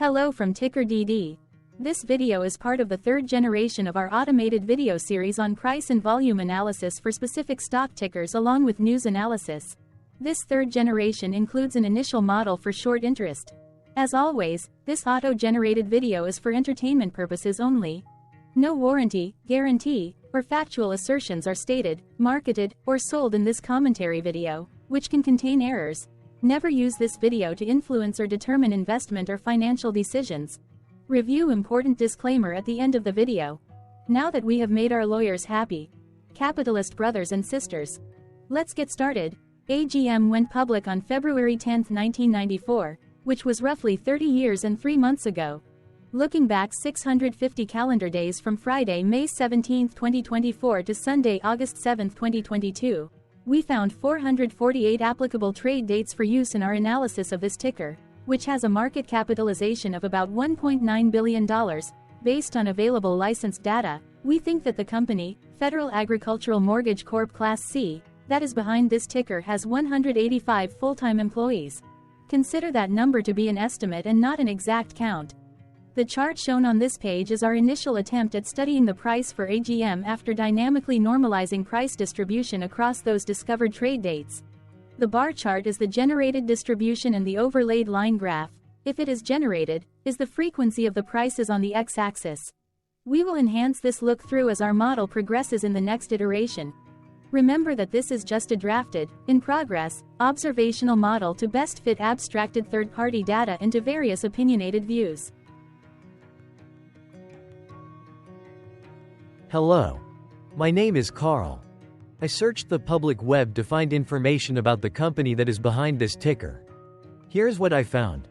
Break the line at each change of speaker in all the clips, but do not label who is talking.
Hello from TickerDD. This video is part of the third generation of our automated video series on price and volume analysis for specific stock tickers along with news analysis. This third generation includes an initial model for short interest. As always, this auto-generated video is for entertainment purposes only. No warranty, guarantee, or factual assertions are stated, marketed, or sold in this commentary video, which can contain errors. Never use this video to influence or determine investment or financial decisions. Review important disclaimer at the end of the video. Now that we have made our lawyers happy, capitalist brothers and sisters, let's get started. AGM went public on February 10, 1994, which was roughly 30 years and 3 months ago. Looking back 650 calendar days from Friday, May 17, 2024 to Sunday, August 7, 2022, we found 448 applicable trade dates for use in our analysis of this ticker, which has a market capitalization of about $1.9 billion. Based on available licensed data, we think that the company, Federal Agricultural Mortgage Corp Class C, that is behind this ticker has 185 full-time employees. Consider that number to be an estimate and not an exact count. The chart shown on this page is our initial attempt at studying the price for AGM after dynamically normalizing price distribution across those discovered trade dates. The bar chart is the generated distribution and the overlaid line graph, if it is generated, is the frequency of the prices on the x-axis. We will enhance this look-through as our model progresses in the next iteration. Remember that this is just a drafted, in progress, observational model to best fit abstracted third-party data into various opinionated views.
Hello. My name is Carl. I searched the public web to find information about the company that is behind this ticker. Here's what I found.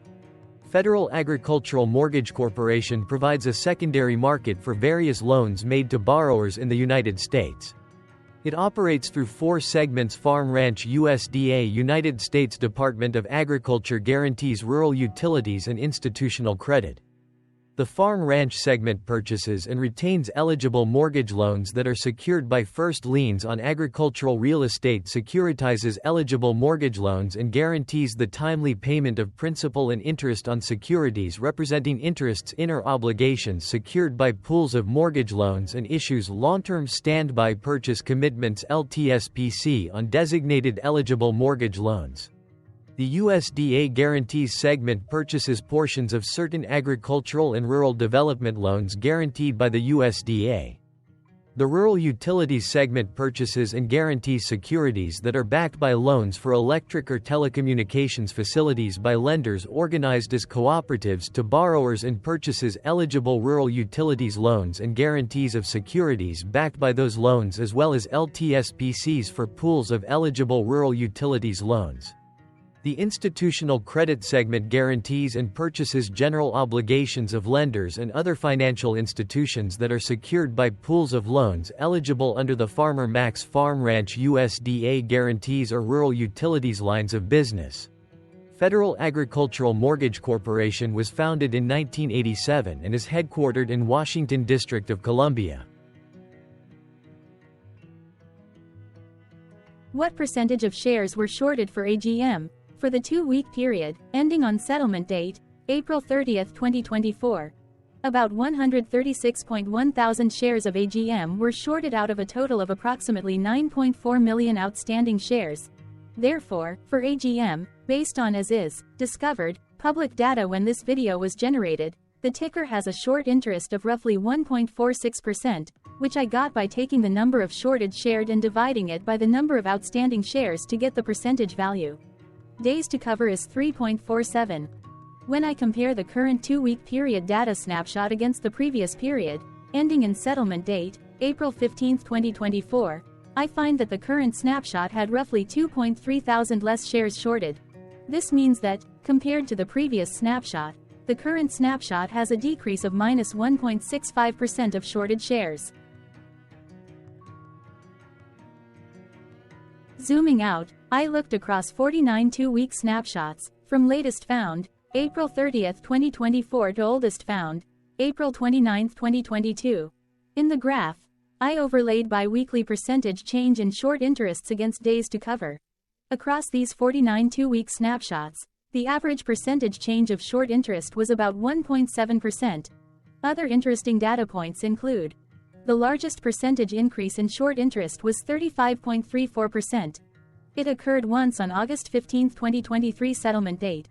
Federal Agricultural Mortgage Corporation provides a secondary market for various loans made to borrowers in the United States. It operates through 4 segments: Farm Ranch USDA, United States Department of Agriculture guarantees rural utilities and institutional credit. The Farm Ranch segment purchases and retains eligible mortgage loans that are secured by first liens on agricultural real estate, securitizes eligible mortgage loans and guarantees the timely payment of principal and interest on securities representing interests in or obligations secured by pools of mortgage loans, and issues long-term standby purchase commitments (LTSPC) on designated eligible mortgage loans. The USDA Guarantees segment purchases portions of certain agricultural and rural development loans guaranteed by the USDA. The Rural Utilities segment purchases and guarantees securities that are backed by loans for electric or telecommunications facilities by lenders organized as cooperatives to borrowers, and purchases eligible rural utilities loans and guarantees of securities backed by those loans, as well as LTSPCs for pools of eligible rural utilities loans. The Institutional Credit segment guarantees and purchases general obligations of lenders and other financial institutions that are secured by pools of loans eligible under the Farmer Mac's Farm Ranch USDA guarantees or rural utilities lines of business. Federal Agricultural Mortgage Corporation was founded in 1987 and is headquartered in Washington, District of Columbia.
What percentage of shares were shorted for AGM? For the 2-week period, ending on settlement date, April 30, 2024, about 136.1 thousand shares of AGM were shorted out of a total of approximately 9.4 million outstanding shares. Therefore, for AGM, based on as is, discovered, public data when this video was generated, the ticker has a short interest of roughly 1.46%, which I got by taking the number of shorted shared and dividing it by the number of outstanding shares to get the percentage value. Days to cover is 3.47. When I compare the current 2-week period data snapshot against the previous period, ending in settlement date, April 15, 2024, I find that the current snapshot had roughly 2.3 thousand less shares shorted. This means that, compared to the previous snapshot, the current snapshot has a decrease of minus 1.65% of shorted shares. Zooming out, I looked across 49 2-week snapshots, from latest found, April 30, 2024 to oldest found, April 29, 2022. In the graph, I overlaid bi-weekly percentage change in short interests against days to cover. Across these 49 2-week snapshots, The average percentage change of short interest was about 1.7%. Other interesting data points include: the largest percentage increase in short interest was 35.34%. It occurred once on August 15, 2023 settlement date.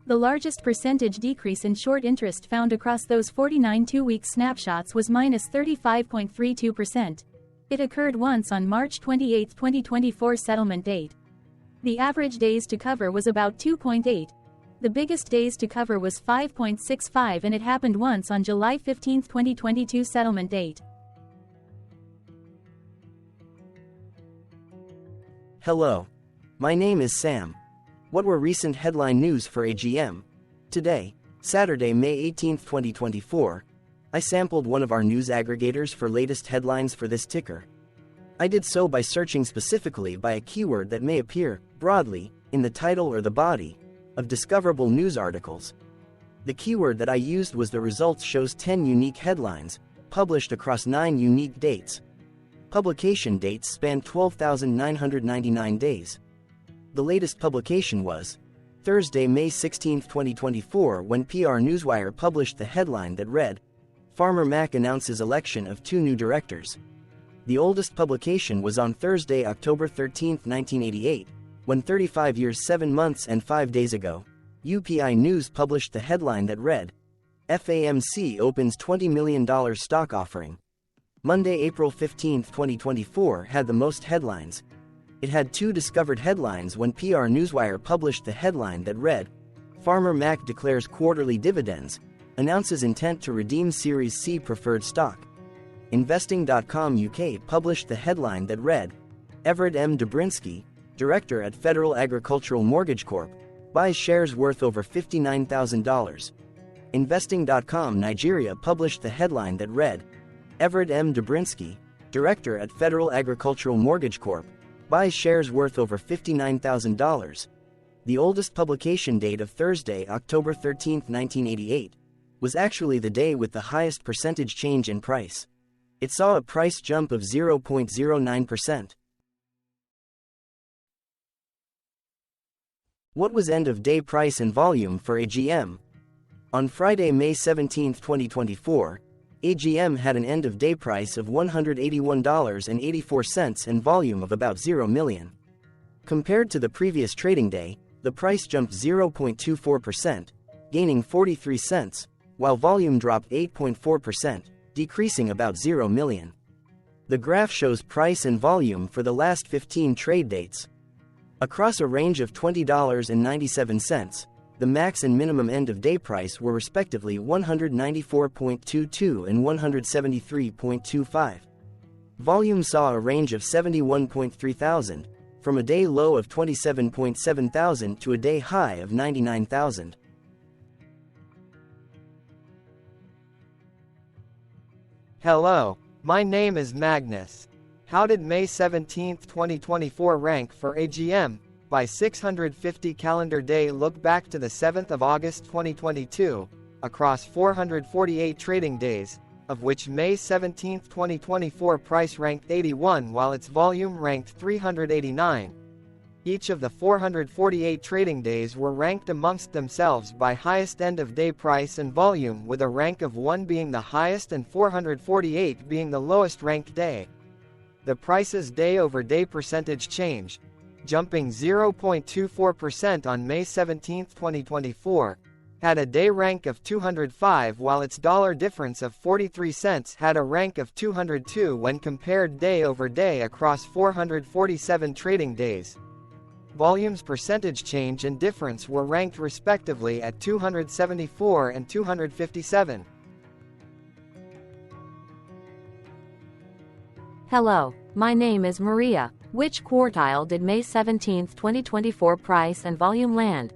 The largest percentage decrease in short interest found across those 49 two-week snapshots was minus 35.32%. It occurred once on March 28, 2024 settlement date. The average days to cover was about 2.8. The biggest days to cover was 5.65, and it happened once on July 15, 2022 settlement date.
Hello. My name is Sam. What were recent headline news for AGM? Today, Saturday, May 18, 2024, I sampled one of our news aggregators for latest headlines for this ticker. I did so by searching specifically by a keyword that may appear, broadly, in the title or the body of discoverable news articles. The keyword that I used was the results shows 10 unique headlines, published across 9 unique dates. Publication dates span 12,999 days. The latest publication was Thursday, May 16, 2024, when PR Newswire published the headline that read, "Farmer Mac announces election of 2 new directors." The oldest publication was on Thursday, October 13, 1988, when 35 years 7 months and 5 days ago, UPI News published the headline that read, "FAMC opens $20 million stock offering." Monday, April 15, 2024 had the most headlines. It had 2 discovered headlines when PR Newswire published the headline that read, "Farmer Mac declares quarterly dividends, announces intent to redeem Series C preferred stock." Investing.com UK published the headline that read, "Everett M. Dobrinsky, director at Federal Agricultural Mortgage Corp., buys shares worth over $59,000. Investing.com Nigeria published the headline that read, "Everett M. Dobrinsky, director at Federal Agricultural Mortgage Corp., buys shares worth over $59,000. The oldest publication date of Thursday, October 13, 1988, was actually the day with the highest percentage change in price. It saw a price jump of 0.09%. What was end-of-day price and volume for AGM? On Friday, May 17, 2024, AGM had an end-of-day price of $181.84 and volume of about 0 million. Compared to the previous trading day, the price jumped 0.24%, gaining 43 cents, while volume dropped 8.4%, decreasing about 0 million. The graph shows price and volume for the last 15 trade dates. Across a range of $20.97, the max and minimum end-of-day price were respectively $194.22 and $173.25. Volume saw a range of 71.3 thousand, from a day low of 27.7 thousand to a day high of 99,000.
Hello, my name is Magnus. How did May 17, 2024 rank for AGM? By 650 calendar day look back to the 7th of August 2022, across 448 trading days, of which May 17, 2024 price ranked 81 while its volume ranked 389. Each of the 448 trading days were ranked amongst themselves by highest end-of-day price and volume, with a rank of 1 being the highest and 448 being the lowest ranked day. The price's day-over-day percentage change, jumping 0.24% on May 17, 2024, had a day rank of 205 while its dollar difference of 43 cents had a rank of 202 when compared day over day across 447 trading days. Volume's percentage change and difference were ranked respectively at 274 and 257.
Hello, my name is Maria. Which quartile did May 17, 2024 price and volume land?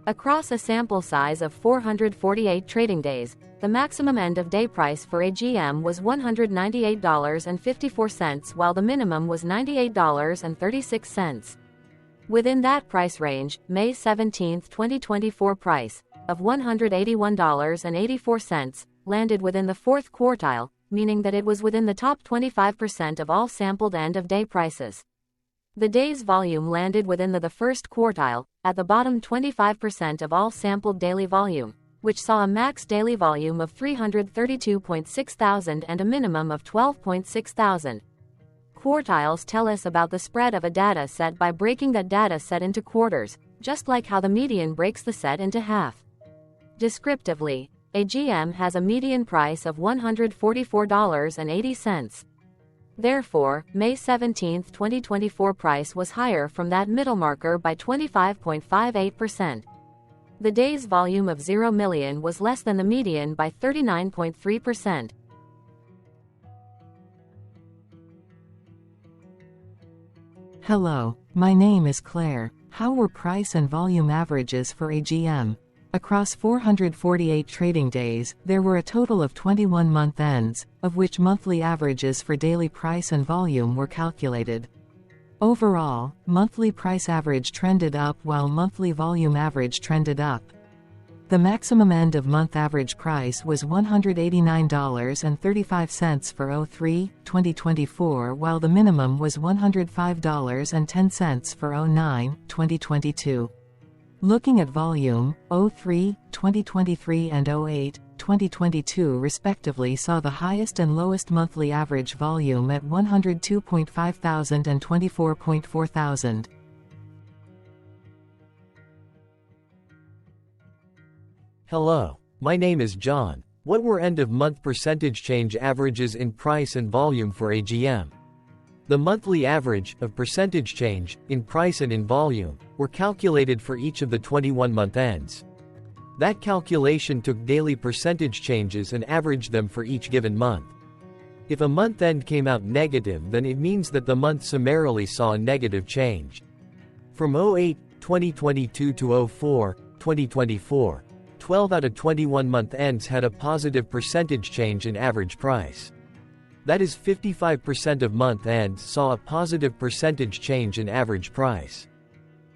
Across a sample size of 448 trading days, the maximum end-of-day price for AGM was $198.54 while the minimum was $98.36. Within that price range, May 17, 2024 price of $181.84 landed within the 4th quartile, meaning that it was within the top 25% of all sampled end-of-day prices. The day's volume landed within the first quartile, at the bottom 25% of all sampled daily volume, which saw a max daily volume of 332.6 thousand and a minimum of 12.6 thousand. Quartiles tell us about the spread of a data set by breaking that data set into quarters, just like how the median breaks the set into half. Descriptively, AGM has a median price of $144.80. Therefore, May 17, 2024 price was higher from that middle marker by 25.58%. The day's volume of 0 million was less than the median by 39.3%.
Hello, my name is Claire. How were price and volume averages for AGM? Across 448 trading days, there were a total of 21 month ends, of which monthly averages for daily price and volume were calculated. Overall, monthly price average trended up while monthly volume average trended up. The maximum end of month average price was $189.35 for 03-2024, while the minimum was $105.10 for 09-2022. Looking at volume, 03-2023 and 08-2022 respectively saw the highest and lowest monthly average volume at 102.5 thousand and 24.4 thousand.
Hello, my name is John. What were end-of-month percentage change averages in price and volume for AGM? The monthly average of percentage change, in price and in volume, were calculated for each of the 21-month ends. That calculation took daily percentage changes and averaged them for each given month. If a month end came out negative, then it means that the month summarily saw a negative change. From 08-2022 to 04-2024, 12 out of 21 month ends had a positive percentage change in average price. That is, 55% of month ends saw a positive percentage change in average price.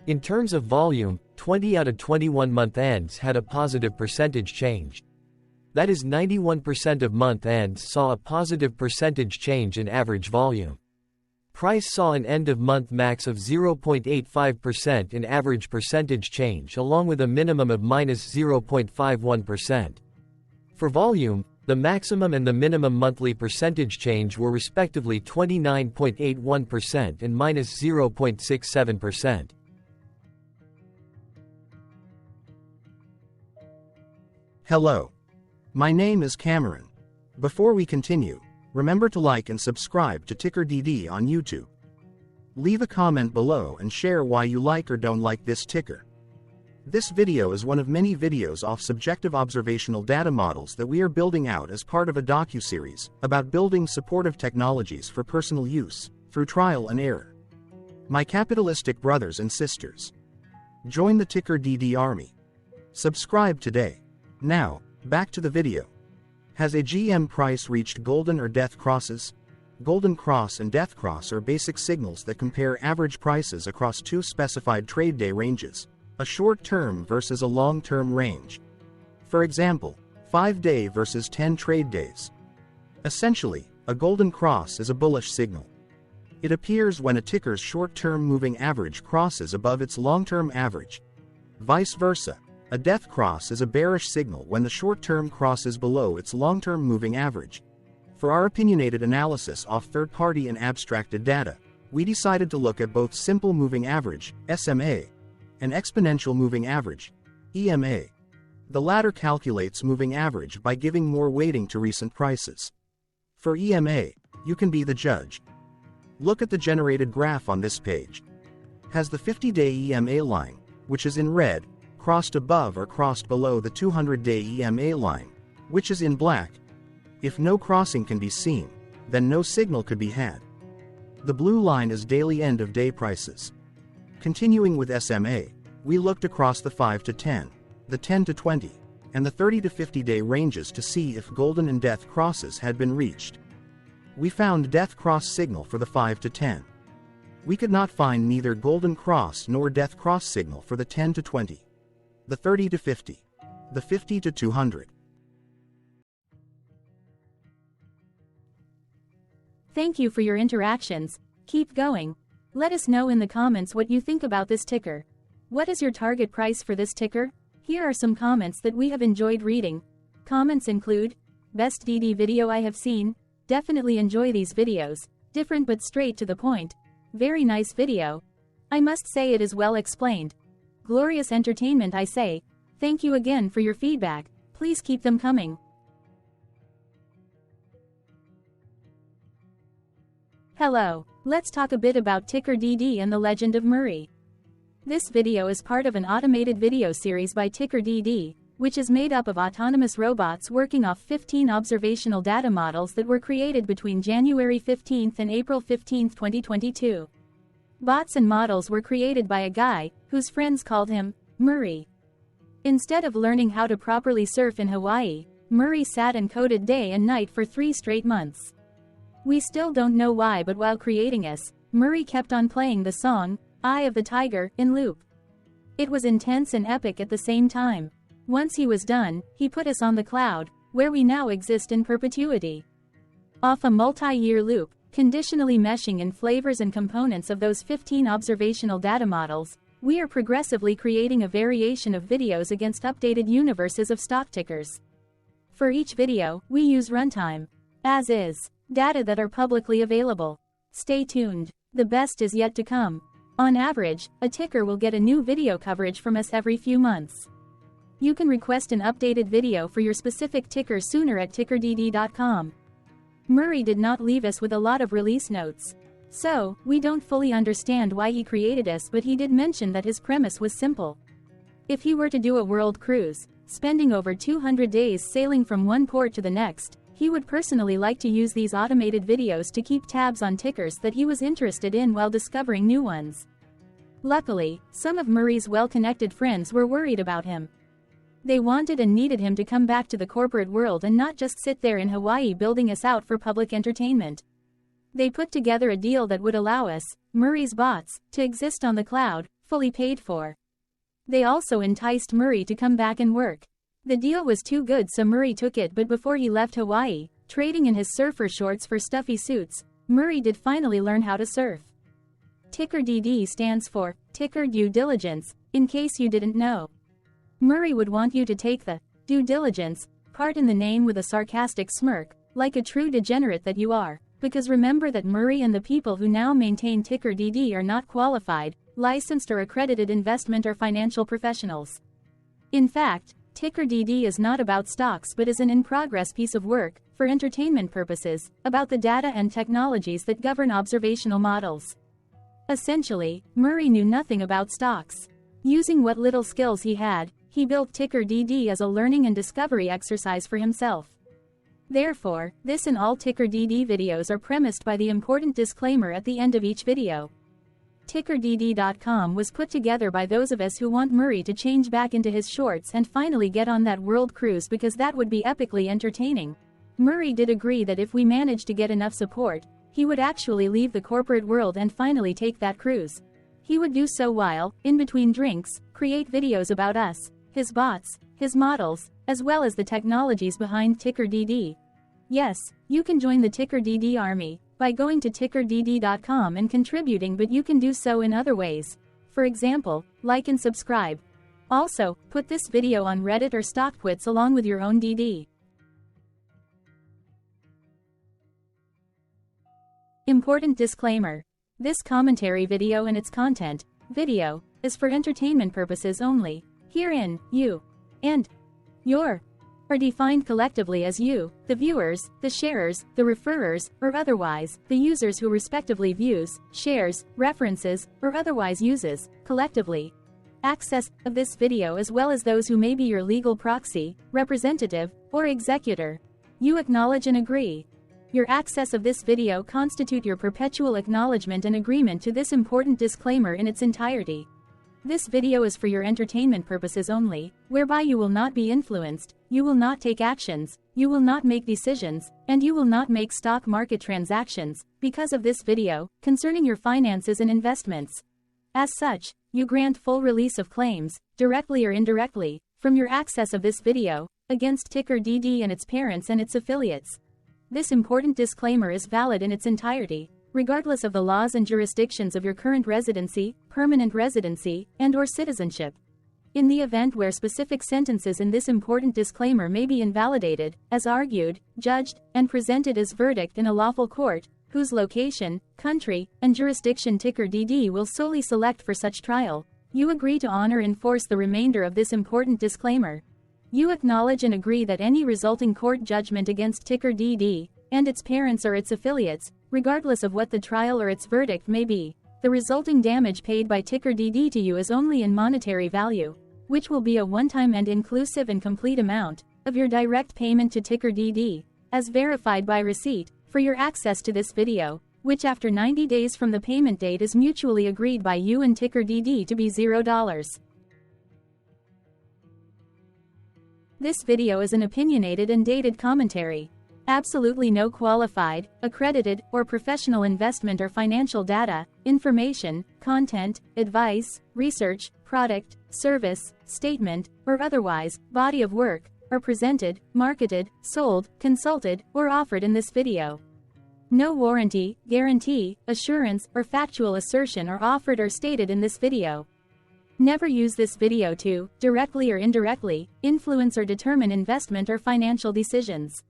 In terms of volume, 20 out of 21 month ends had a positive percentage change. That is, 91% of month ends saw a positive percentage change in average volume. Price saw an end-of-month max of 0.85% in average percentage change, along with a minimum of -0.51%. For volume, the maximum and the minimum monthly percentage change were respectively 29.81% and -0.67%.
Hello. My name is Cameron. Before we continue, remember to like and subscribe to TickerDD on YouTube. Leave a comment below and share why you like or don't like this ticker. This video is one of many videos off subjective observational data models that we are building out as part of a docu-series about building supportive technologies for personal use, through trial and error. My capitalistic brothers and sisters, join the TickerDD army. Subscribe today. Now, back to the video. Has AGM price reached golden or death crosses? Golden cross and death cross are basic signals that compare average prices across two specified trade day ranges, a short-term versus a long-term range. For example, 5-day versus 10 trade days. Essentially, a golden cross is a bullish signal. It appears when a ticker's short-term moving average crosses above its long-term average. Vice versa, a death cross is a bearish signal when the short-term crosses below its long-term moving average. For our opinionated analysis off third-party and abstracted data, we decided to look at both simple moving average, SMA, and exponential moving average, EMA. The latter calculates moving average by giving more weighting to recent prices. For EMA, you can be the judge. Look at the generated graph on this page. Has the 50-day EMA line, which is in red, crossed above or crossed below the 200-day EMA line, which is in black? If no crossing can be seen, then no signal could be had. The blue line is daily end-of-day prices. Continuing with SMA, we looked across the 5 to 10, the 10 to 20, and the 30 to 50-day ranges to see if golden and death crosses had been reached. We found death cross signal for the 5 to 10. We could not find neither golden cross nor death cross signal for the 10 to 20, the 30 to 50, the 50 to 200.
Thank you for your interactions. Keep going. Let us know in the comments what you think about this ticker. What is your target price for this ticker? Here are some comments that we have enjoyed reading. Comments include, best DD video I have seen, definitely enjoy these videos, different but straight to the point, very nice video. I must say it is well explained. Glorious entertainment I say, thank you again for your feedback, please keep them coming. Hello, let's talk a bit about TickerDD and the Legend of Murray. This video is part of an automated video series by TickerDD, which is made up of autonomous robots working off 15 observational data models that were created between January 15 and April 15, 2022. Bots and models were created by a guy, whose friends called him Murray. Instead of learning how to properly surf in Hawaii, Murray sat and coded day and night for 3 straight months. We still don't know why, but while creating us, Murray kept on playing the song, Eye of the Tiger, in loop. It was intense and epic at the same time. Once he was done, he put us on the cloud, where we now exist in perpetuity. Off a multi-year loop, conditionally meshing in flavors and components of those 15 observational data models, we are progressively creating a variation of videos against updated universes of stock tickers. For each video, we use runtime, as is, data that are publicly available. Stay tuned, the best is yet to come. On average, a ticker will get a new video coverage from us every few months. You can request an updated video for your specific ticker sooner at TickerDD.com. Murray did not leave us with a lot of release notes. So, we don't fully understand why he created us, but he did mention that his premise was simple. If he were to do a world cruise, spending over 200 days sailing from one port to the next, he would personally like to use these automated videos to keep tabs on tickers that he was interested in while discovering new ones. Luckily, some of Murray's well-connected friends were worried about him. They wanted and needed him to come back to the corporate world and not just sit there in Hawaii building us out for public entertainment. They put together a deal that would allow us, Murray's bots, to exist on the cloud, fully paid for. They also enticed Murray to come back and work. The deal was too good, so Murray took it, but before he left Hawaii, trading in his surfer shorts for stuffy suits, Murray did finally learn how to surf. TickerDD stands for Ticker Due Diligence, in case you didn't know. Murray would want you to take the due diligence part in the name with a sarcastic smirk, like a true degenerate that you are, because remember that Murray and the people who now maintain TickerDD are not qualified, licensed or accredited investment or financial professionals. In fact, TickerDD is not about stocks but is an in-progress piece of work, for entertainment purposes, about the data and technologies that govern observational models. Essentially, Murray knew nothing about stocks. Using what little skills he had, he built TickerDD as a learning and discovery exercise for himself. Therefore, this and all TickerDD videos are premised by the important disclaimer at the end of each video. TickerDD.com was put together by those of us who want Murray to change back into his shorts and finally get on that world cruise, because that would be epically entertaining. Murray did agree that if we managed to get enough support, he would actually leave the corporate world and finally take that cruise. He would do so while, in between drinks, create videos about us, his bots, his models, as well as the technologies behind TickerDD. Yes, you can join the TickerDD army by going to TickerDD.com and contributing, but you can do so in other ways. For example, like and subscribe. Also, put this video on Reddit or StockTwits along with your own DD. Important disclaimer. This commentary video and its content, video, is for entertainment purposes only. Herein, you and your are defined collectively as you, the viewers, the sharers, the referrers, or otherwise, the users who respectively views, shares, references, or otherwise uses, collectively, access of this video, as well as those who may be your legal proxy, representative, or executor. You acknowledge and agree. Your access of this video constitute your perpetual acknowledgement and agreement to this important disclaimer in its entirety. This video is for your entertainment purposes only, whereby you will not be influenced, you will not take actions, you will not make decisions, and you will not make stock market transactions, because of this video, concerning your finances and investments. As such, you grant full release of claims, directly or indirectly, from your access of this video, against TickerDD and its parents and its affiliates. This important disclaimer is valid in its entirety. regardless of the laws and jurisdictions of your current residency, permanent residency, and/or citizenship. In the event where specific sentences in this important disclaimer may be invalidated, as argued, judged, and presented as verdict in a lawful court, whose location, country, and jurisdiction TickerDD will solely select for such trial, you agree to honor and enforce the remainder of this important disclaimer. You acknowledge and agree that any resulting court judgment against TickerDD, and its parents or its affiliates, regardless of what the trial or its verdict may be, the resulting damage paid by TickerDD to you is only in monetary value, which will be a one-time and inclusive and complete amount of your direct payment to TickerDD, as verified by receipt, for your access to this video, which after 90 days from the payment date is mutually agreed by you and TickerDD to be $0. This video is an opinionated and dated commentary. Absolutely no qualified, accredited, or professional investment or financial data, information, content, advice, research, product, service, statement, or otherwise, body of work, are presented, marketed, sold, consulted, or offered in this video. No warranty, guarantee, assurance, or factual assertion are offered or stated in this video. Never use this video to, directly or indirectly, influence or determine investment or financial decisions.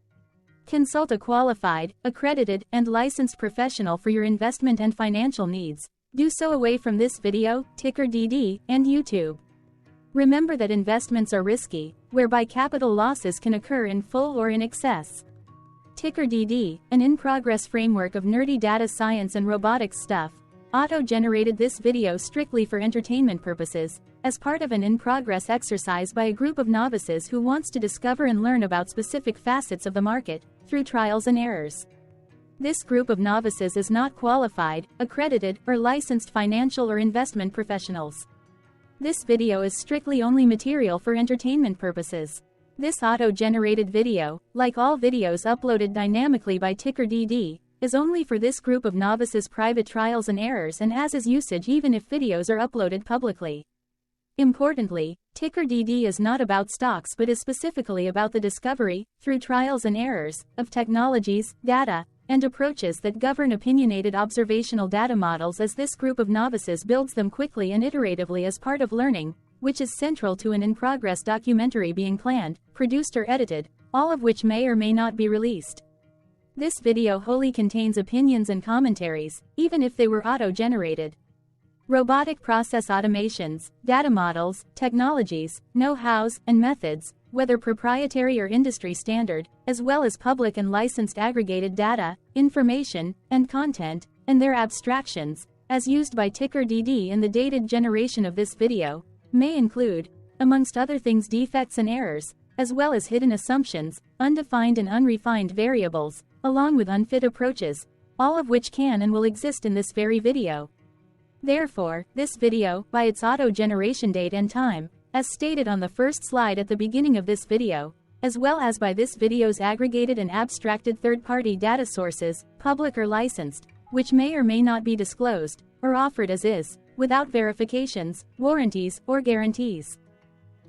Consult a qualified, accredited, and licensed professional for your investment and financial needs. Do so away from this video, TickerDD, and YouTube. Remember that investments are risky, whereby capital losses can occur in full or in excess. TickerDD, an in-progress framework of nerdy data science and robotics stuff, auto-generated this video strictly for entertainment purposes, as part of an in-progress exercise by a group of novices who wants to discover and learn about specific facets of the market, through trials and errors. This group of novices is not qualified, accredited, or licensed financial or investment professionals. This video is strictly only material for entertainment purposes. This auto-generated video, like all videos uploaded dynamically by TickerDD, is only for this group of novices' private trials and errors and as is usage even if videos are uploaded publicly. Importantly, TickerDD is not about stocks but is specifically about the discovery, through trials and errors, of technologies, data, and approaches that govern opinionated observational data models as this group of novices builds them quickly and iteratively as part of learning, which is central to an in-progress documentary being planned, produced or edited, all of which may or may not be released. This video wholly contains opinions and commentaries, even if they were auto-generated. Robotic process automations, data models, technologies, know-hows, and methods, whether proprietary or industry standard, as well as public and licensed aggregated data, information, and content, and their abstractions, as used by TickerDD in the dated generation of this video, may include, amongst other things, defects and errors, as well as hidden assumptions, undefined and unrefined variables, along with unfit approaches, all of which can and will exist in this very video. Therefore, this video, by its auto-generation date and time, as stated on the first slide at the beginning of this video, as well as by this video's aggregated and abstracted third-party data sources, public or licensed, which may or may not be disclosed, or offered as is, without verifications, warranties, or guarantees.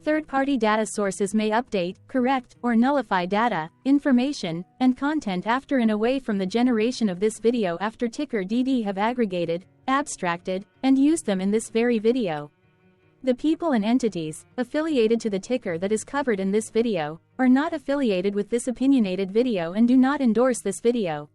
Third-party data sources may update, correct, or nullify data, information, and content after and away from the generation of this video after TickerDD have aggregated, abstracted, and used them in this very video. The people and entities, affiliated to the ticker that is covered in this video, are not affiliated with this opinionated video and do not endorse this video.